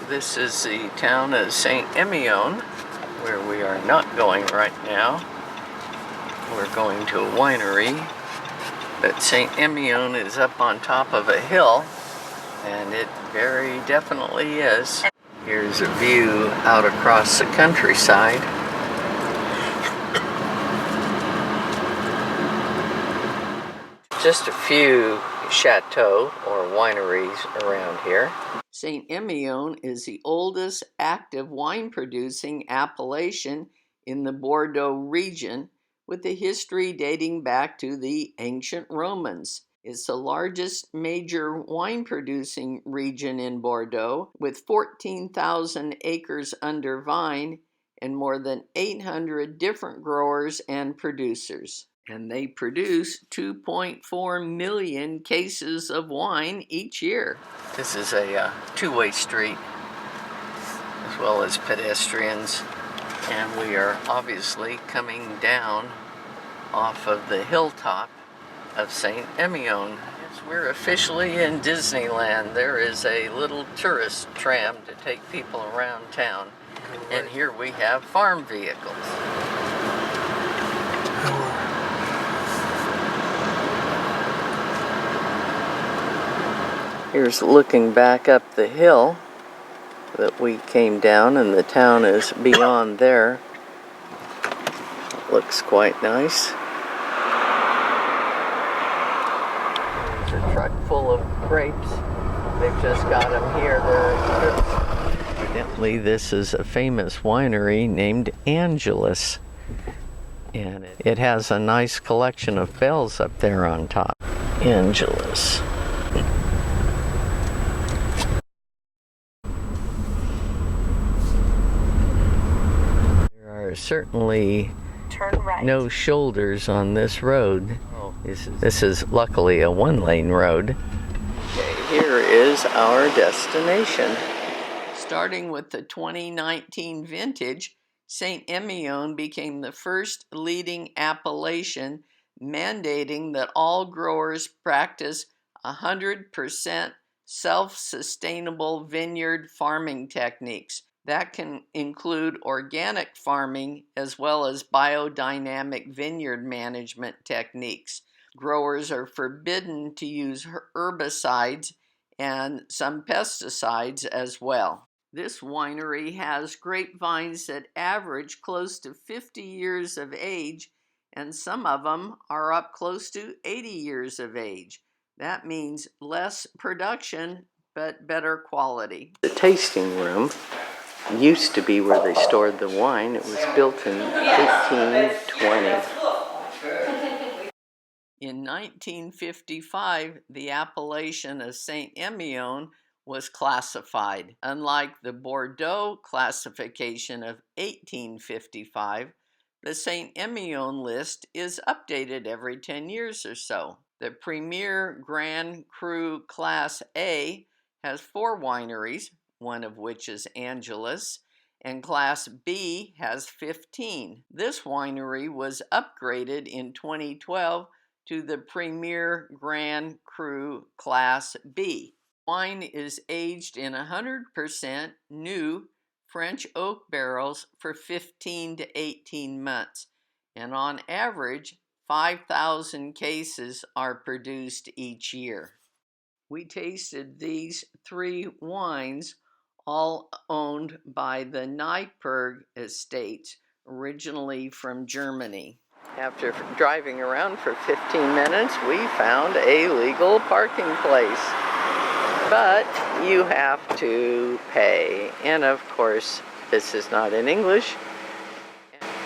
This is the town of St. Emilion, where we are not going right now. We're going to a winery, but St. Emilion is up on top of a hill, and it very definitely is. Here's a view out across the countryside. Just a few chateaux or wineries around here. St. Emilion is the oldest active wine-producing appellation in the Bordeaux region, with a history dating back to the ancient Romans. It's the largest major wine-producing region in Bordeaux, with 14,000 acres under vine and more than 800 different growers and producers. And they produce 2.4 million cases of wine each year. This is a two-way street, as well as pedestrians, and we are obviously coming down off of the hilltop of St. Emilion. Yes, we're officially in Disneyland. There is a little tourist tram to take people around town, and here we have farm vehicles. Here's looking back up the hill that we came down, and the town is beyond there. Looks quite nice. There's a truck full of grapes. They've just got them here. Evidently, this is a famous winery named Angelus, and it has a nice collection of bells up there on top. Angelus. There are certainly no shoulders on this road. This is luckily a one-lane road. Okay, here is our destination. Starting with the 2019 vintage, St. Emilion became the first leading appellation mandating that all growers practice 100% self-sustainable vineyard farming techniques. That can include organic farming as well as biodynamic vineyard management techniques. Growers are forbidden to use herbicides and some pesticides as well. This winery has grapevines that average close to 50 years of age, and some of them are up close to 80 years of age. That means less production, but better quality. The tasting room used to be where they stored the wine. It was built in 1820. In 1955, the appellation of St. Emilion was classified. Unlike the Bordeaux classification of 1855, the St. Emilion list is updated every 10 years or so. The Premier Grand Cru Class A has 4 wineries, one of which is Angelus, and Class B has 15. This winery was upgraded in 2012 to the Premier Grand Cru Class B. Wine is aged in 100% new French oak barrels for 15 to 18 months, and on average, 5,000 cases are produced each year. We tasted these 3 wines, all owned by the Nyperg Estates, originally from Germany. After driving around for 15 minutes, we found a legal parking place. But you have to pay. And of course, this is not in English.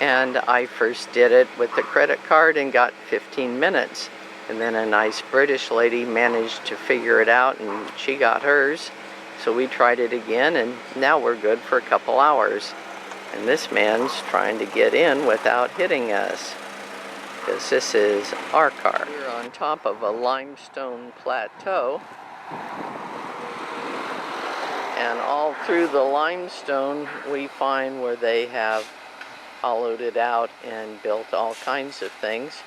And I first did it with the credit card and got 15 minutes. And then a nice British lady managed to figure it out, and she got hers. So we tried it again, and now we're good for a couple hours. And this man's trying to get in without hitting us, because this is our car. We're on top of a limestone plateau, and all through the limestone we find where they have hollowed it out and built all kinds of things.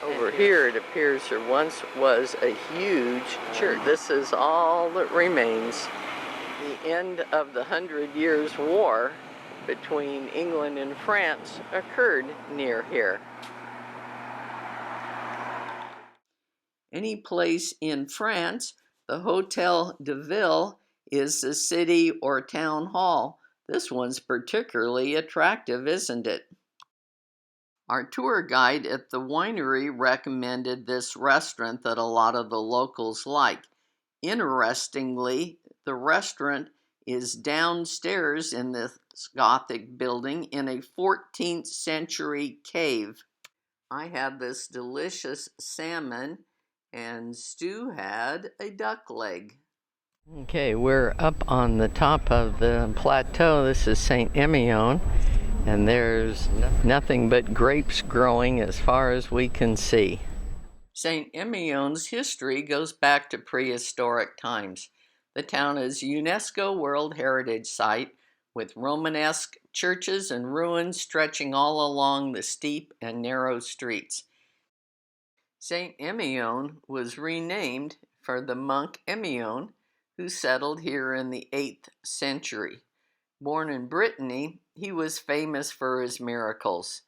Over here it appears there once was a huge church. This is all that remains. The end of the 100 Years' War between England and France occurred near here. Any place in France, the Hotel de Ville is the city or town hall. This one's particularly attractive, isn't it? Our tour guide at the winery recommended this restaurant that a lot of the locals like. Interestingly, the restaurant is downstairs in this Gothic building in a 14th century cave. I had this delicious salmon, and Stu had a duck leg. Okay, we're up on the top of the plateau. This is St. Emilion, and there's nothing but grapes growing as far as we can see. St. Emilion's history goes back to prehistoric times. The town is a UNESCO World Heritage Site with Romanesque churches and ruins stretching all along the steep and narrow streets. St. Emilion was renamed for the monk Emilion, who settled here in the 8th century. Born in Brittany, he was famous for his miracles.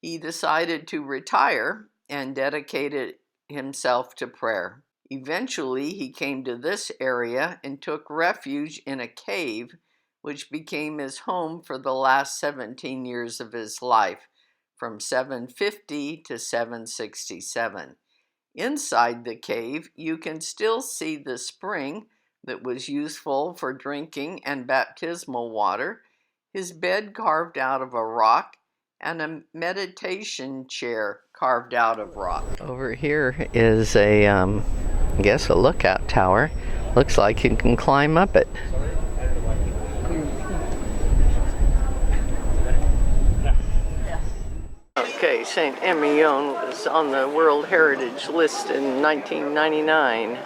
He decided to retire and dedicated himself to prayer. Eventually, he came to this area and took refuge in a cave, which became his home for the last 17 years of his life, from 750 to 767. Inside the cave, you can still see the spring that was useful for drinking and baptismal water, his bed carved out of a rock, and a meditation chair carved out of rock. Over here is I guess a lookout tower. Looks like you can climb up it. Okay, St. Emilion was on the World Heritage List in 1999.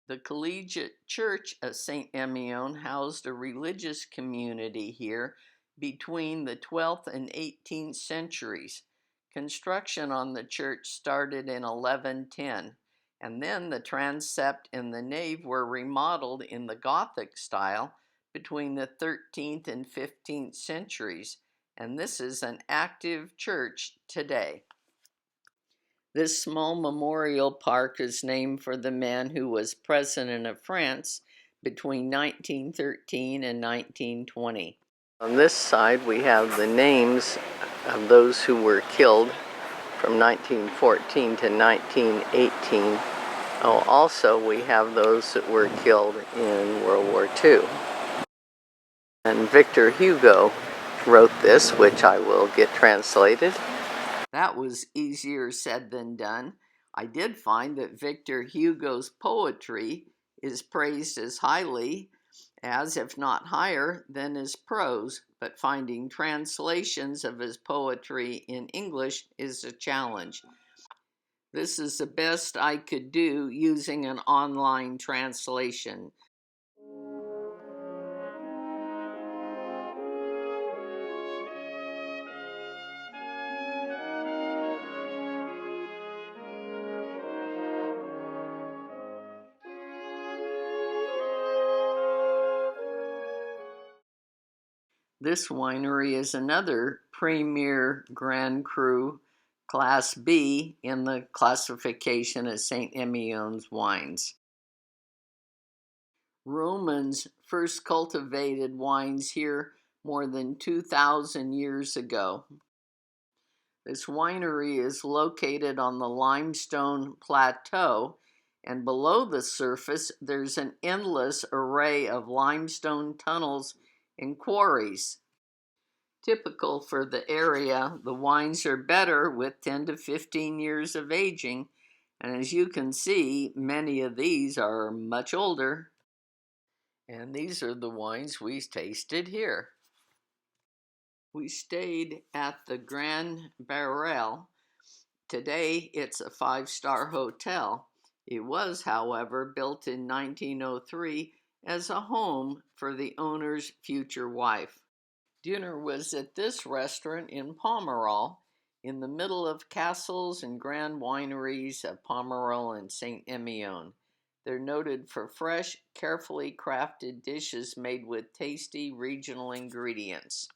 The Collegiate Church of St. Emilion housed a religious community here between the 12th and 18th centuries. Construction on the church started in 1110, and then the transept and the nave were remodeled in the Gothic style between the 13th and 15th centuries, and this is an active church today. This small memorial park is named for the man who was president of France between 1913 and 1920. On this side, we have the names of those who were killed from 1914 to 1918. Oh, also, we have those that were killed in World War II. And Victor Hugo wrote this, which I will get translated. That was easier said than done. I did find that Victor Hugo's poetry is praised as highly as, if not higher, than his prose, but finding translations of his poetry in English is a challenge. This is the best I could do using an online translation. This winery is another Premier Grand Cru Class B in the classification of St. Emilion's wines. Romans first cultivated wines here more than 2,000 years ago. This winery is located on the limestone plateau, and below the surface there's an endless array of limestone tunnels and quarries. Typical for the area, the wines are better with 10 to 15 years of aging, and as you can see, many of these are much older. And these are the wines we tasted here. We stayed at the Grand Barrel. Today, it's a 5-star hotel. It was, however, built in 1903 as a home for the owner's future wife. Dinner was at this restaurant in Pomerol, in the middle of castles and grand wineries of Pomerol and St. Emilion. They're noted for fresh, carefully crafted dishes made with tasty regional ingredients.